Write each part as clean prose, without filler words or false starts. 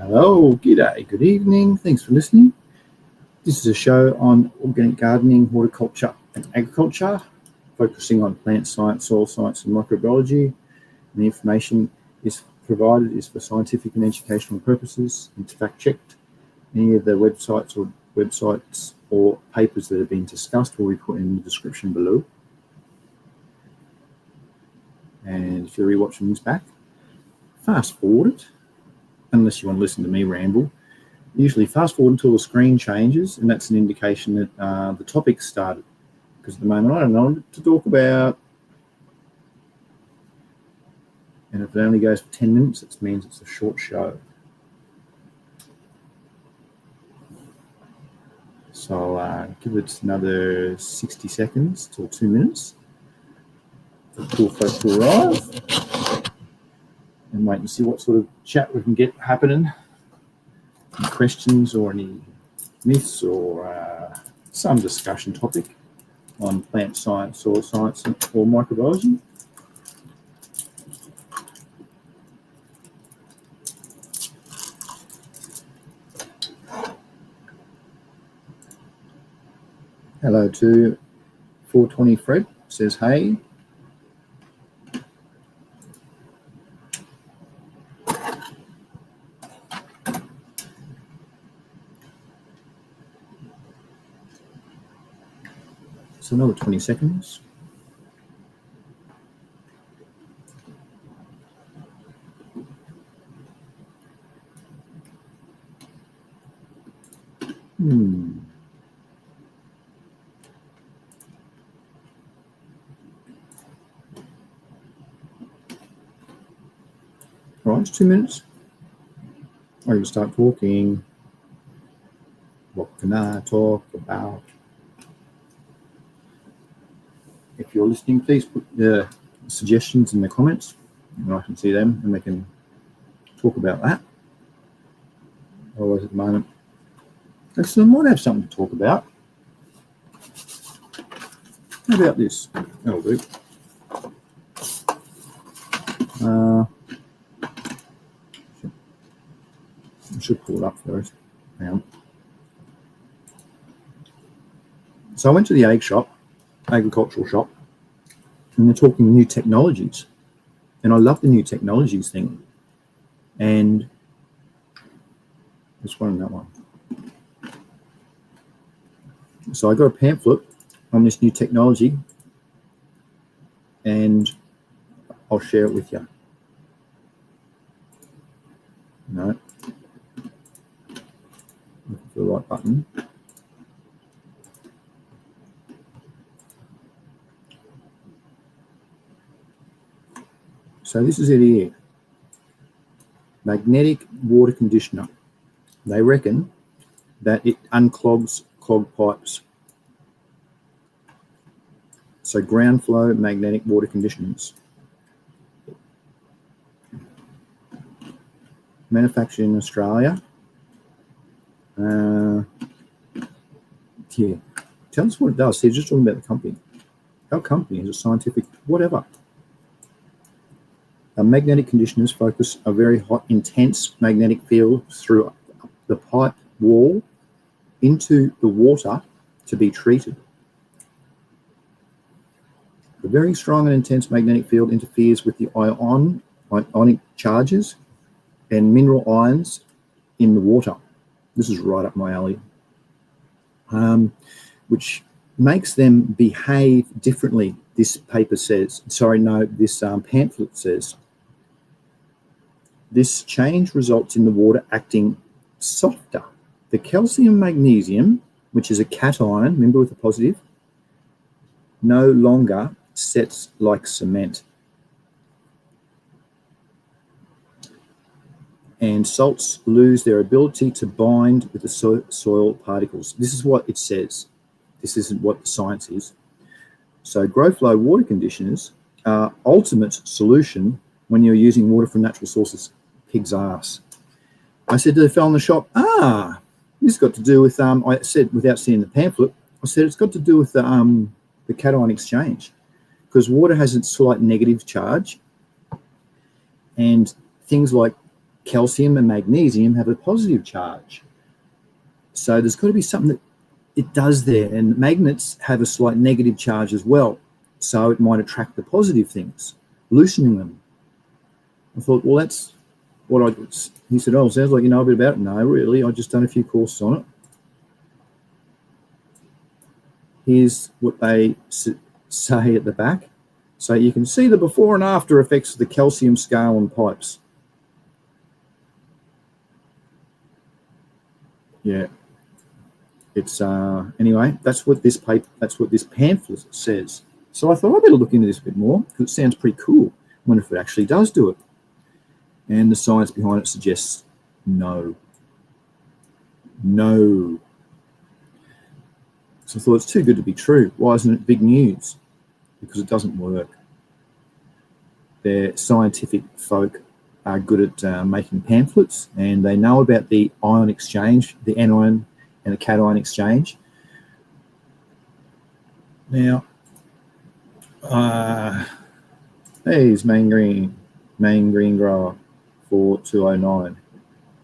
Hello, g'day, good evening, thanks for listening. This is a show on organic gardening, horticulture and agriculture, focusing on plant science, soil science and microbiology. And the information is provided is for scientific and educational purposes and fact-checked. Any of the websites or papers that have been discussed will be put in the description below. And if you're rewatching this back, fast forward it. Unless you want to listen to me ramble, usually fast forward until the screen changes, and that's an indication that the topic started. Because at the moment I don't know what to talk about. And if it only goes for 10 minutes, it means it's a short show. So I'll give it another 60 seconds till 2 minutes for cool folk to arrive. And wait and see what sort of chat we can get happening. Any questions or any myths or some discussion topic on plant science, soil science or microbiology. Hello to 420 Fred, says hey. So another 20 seconds. All right, it's 2 minutes. Or you start talking. What can I talk about? If you're listening, please put the suggestions in the comments, and I can see them, and we can talk about that. Otherwise, at the moment, actually, I might have something to talk about. How about this? That'll do. I should pull it up first. Hang on. So I went to the agricultural shop, and they're talking new technologies. And I love the new technologies thing. And this one and that one. So I got a pamphlet on this new technology, and I'll share it with you. No. Looking for the right button. So this is it here. Magnetic water conditioner. They reckon that it unclogs clogged pipes. So ground flow magnetic water conditioners. Manufactured in Australia. Yeah. Tell us what it does. So you're just talking about the company. Our company is a scientific whatever. Magnetic conditioners focus a very hot, intense magnetic field through the pipe wall into the water to be treated. The very strong and intense magnetic field interferes with the ionic charges and mineral ions in the water. This is right up my alley. Which makes them behave differently, this paper says. Sorry, no, this pamphlet says. This change results in the water acting softer. The calcium magnesium, which is a cation, remember with a positive, no longer sets like cement. And salts lose their ability to bind with the soil particles. This is what it says. This isn't what the science is. So grow flow water conditioners are ultimate solution when you're using water from natural sources. Pig's ass. I said to the fellow in the shop, this has got to do with, I said without seeing the pamphlet, I said it's got to do with the cation exchange, because water has a slight negative charge, and things like calcium and magnesium have a positive charge. So there's got to be something that it does there. And magnets have a slight negative charge as well. So it might attract the positive things, loosening them. I thought, well, that's what I... He said, oh, sounds like you know a bit about it. No, really, I've just done a few courses on it. Here's what they say at the back. So you can see the before and after effects of the calcium scale on pipes. Yeah. It's anyway, that's what this pamphlet says. So I thought I better look into this a bit more because it sounds pretty cool. I wonder if it actually does do it. And the science behind it suggests no. No. So I thought it's too good to be true. Why isn't it big news? Because it doesn't work. Their scientific folk are good at making pamphlets, and they know about the ion exchange, the anion and the cation exchange. Now, here's main green grower 4209.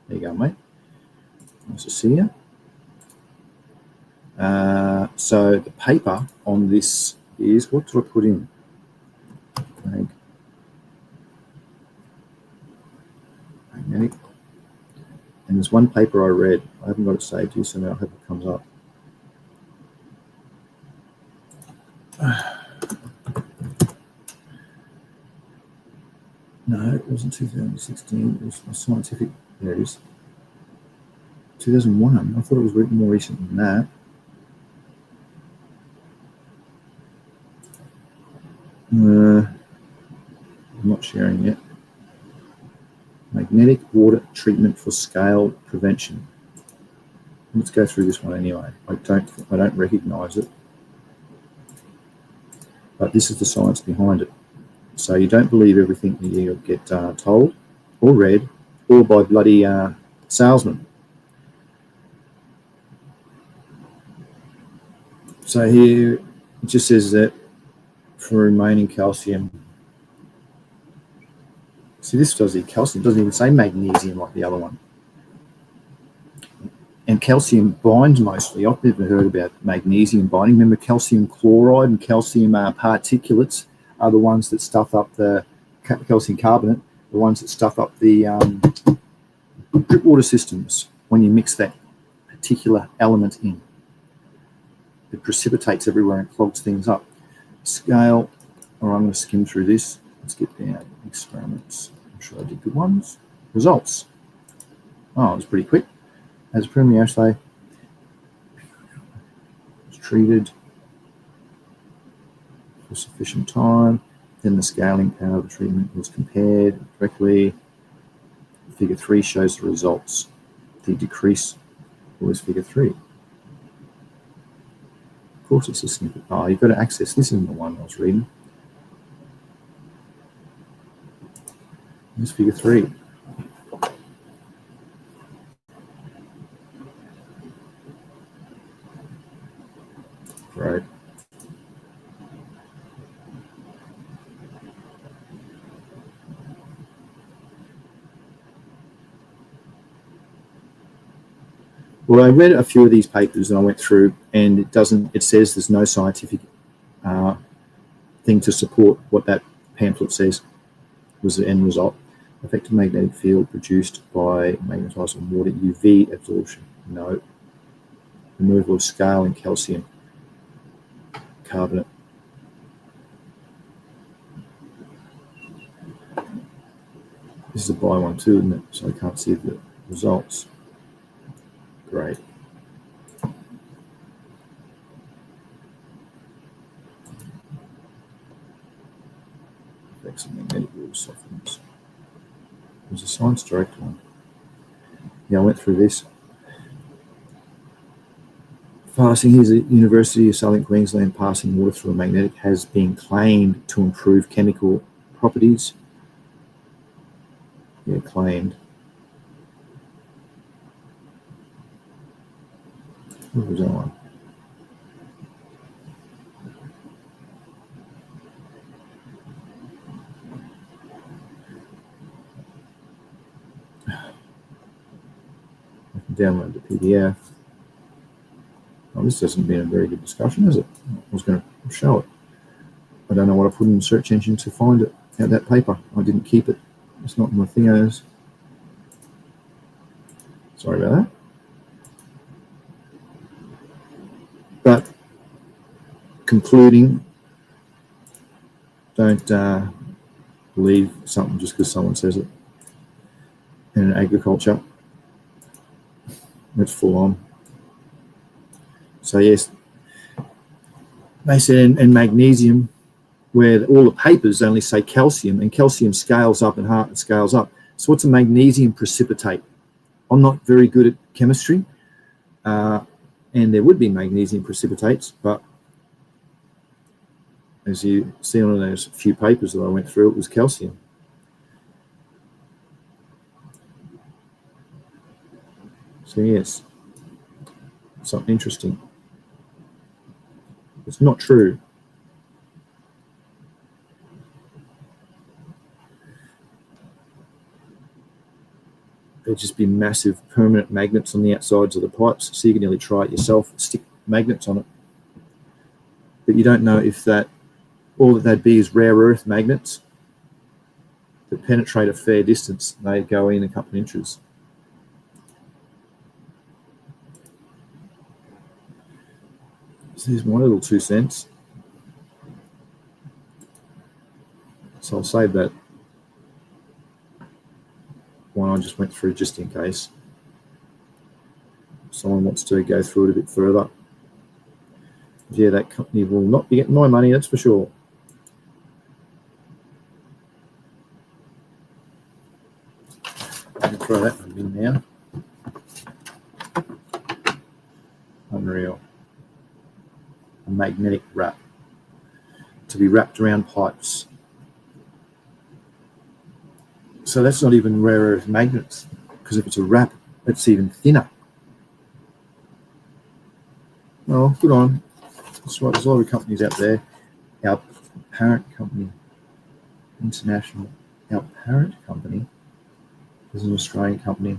There you go, mate. Nice to see you. So the paper on this is, what do I put in? Magnetic. And there's one paper I read. I haven't got it saved here, so now I hope it comes up. No, it wasn't 2016. It was my scientific. There it is. 2001. I thought it was written more recent than that. I'm not sharing yet. Magnetic water treatment for scale prevention. Let's go through this one anyway. I don't recognise it, but this is the science behind it. So you don't believe everything that you get told or read, or by bloody salesmen. So here it just says that for remaining calcium. See, this does the calcium. It doesn't even say magnesium like the other one. And calcium binds mostly. I've never heard about magnesium binding. Remember, calcium chloride and calcium particulates are the ones that stuff up the calcium carbonate, the ones that stuff up the drip water systems when you mix that particular element in. It precipitates everywhere and clogs things up. Scale, or I'm going to skim through this. Let's get down. Experiments. I'm sure I did good ones. Results. Oh, it was pretty quick. As a preliminary assay, was treated for sufficient time. Then the scaling power of the treatment was compared directly. Figure 3 shows the results. The decrease was figure 3. Of course, it's a snippet. Oh, you've got to access. This isn't the one I was reading. Here's figure 3. Right. Well, I read a few of these papers and I went through, and it says there's no scientific thing to support what that pamphlet says was the end result. Effective magnetic field produced by magnetizing water, UV absorption. No. Removal of scale and calcium carbonate. This is a by one too, isn't it? So I can't see the results. Great. Effects of magnetic water softens. There's a Science Direct one. Yeah, I went through this. Passing, here's the University of Southern Queensland, passing water through a magnetic has been claimed to improve chemical properties. Yeah, claimed. What was that one? download the PDF. Oh, this hasn't been a very good discussion, has it? I was going to show it. I don't know what I put in the search engine to find it out that paper. I didn't keep it. It's not in my thingos. Sorry about that. But concluding, don't believe something just because someone says it. And in agriculture, it's full on. So yes, they said, and magnesium, where all the papers only say calcium, and calcium scales up and heart scales up. So what's a magnesium precipitate? I'm not very good at chemistry, and there would be magnesium precipitates, but as you see on those few papers that I went through, it was calcium. So yes, something interesting. It's not true. There'd just be massive permanent magnets on the outsides of the pipes, so you can nearly try it yourself, stick magnets on it. But you don't know if that, all that they'd be is rare earth magnets that penetrate a fair distance. They go in a couple of inches. So here's my little 2 cents. So I'll save that one I just went through just in case someone wants to go through it a bit further. Yeah, that company will not be getting my money, that's for sure. I'm going to throw that one in now. Unreal. A magnetic wrap to be wrapped around pipes. So that's not even rare earth magnets, because if it's a wrap, it's even thinner. Well, good on. That's right, there's a lot of companies out there. Our parent company, International, our parent company is an Australian company.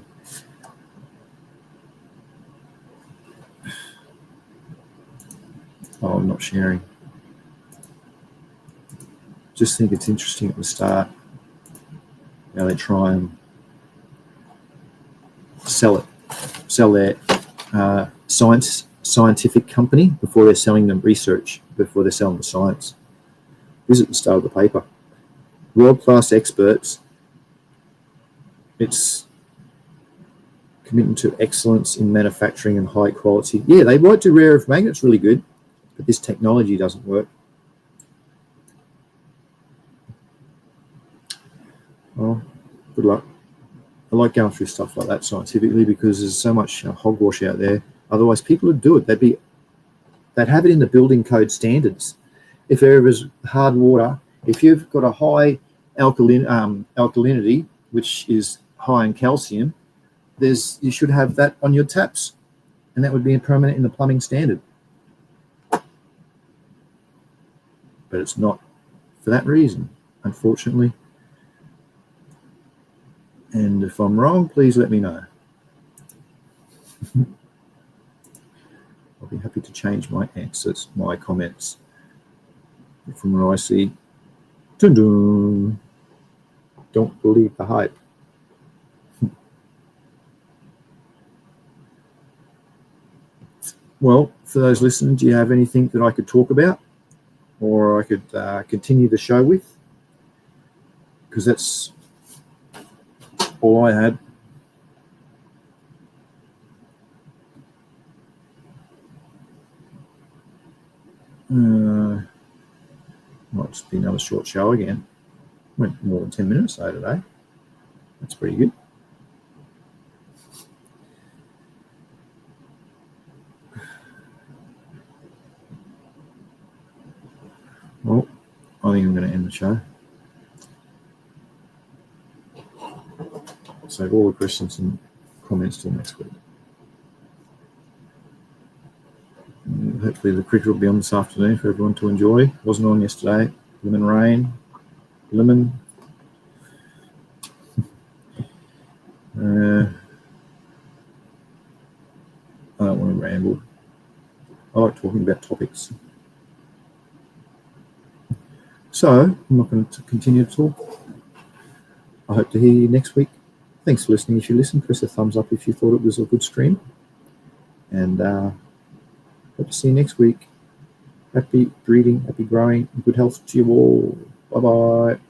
Oh, I'm not sharing. Just think it's interesting at the start. Now they try and sell their scientific company before they're selling them research, before they're selling the science. This is at the start of the paper. World-class experts. It's commitment to excellence in manufacturing and high quality. Yeah, they might do rare earth magnets really good, but this technology doesn't work. Well, good luck. I like going through stuff like that scientifically because there's so much hogwash out there. Otherwise, people would do it. They'd have it in the building code standards. If there was hard water, if you've got a high alkalinity, which is high in calcium, you should have that on your taps, and that would be permanent in the plumbing standard. But it's not for that reason, unfortunately. And if I'm wrong, please let me know. I'll be happy to change my answers, my comments. From what I see, dun-dun, don't believe the hype. Well, for those listening, do you have anything that I could talk about or I could continue the show with? Because that's all I had. Might just be another short show again. Went more than 10 minutes though today. That's pretty good. Well, I think I'm going to end the show. Save all the questions and comments till next week. And hopefully the cricket will be on this afternoon for everyone to enjoy. Wasn't on yesterday. Lemon rain. Lemon. ramble. I like talking about topics. So I'm not going to continue to talk. I hope to hear you next week. Thanks for listening. If you listen, press a thumbs up if you thought it was a good stream. And hope to see you next week. Happy breeding, happy growing, good health to you all. Bye-bye.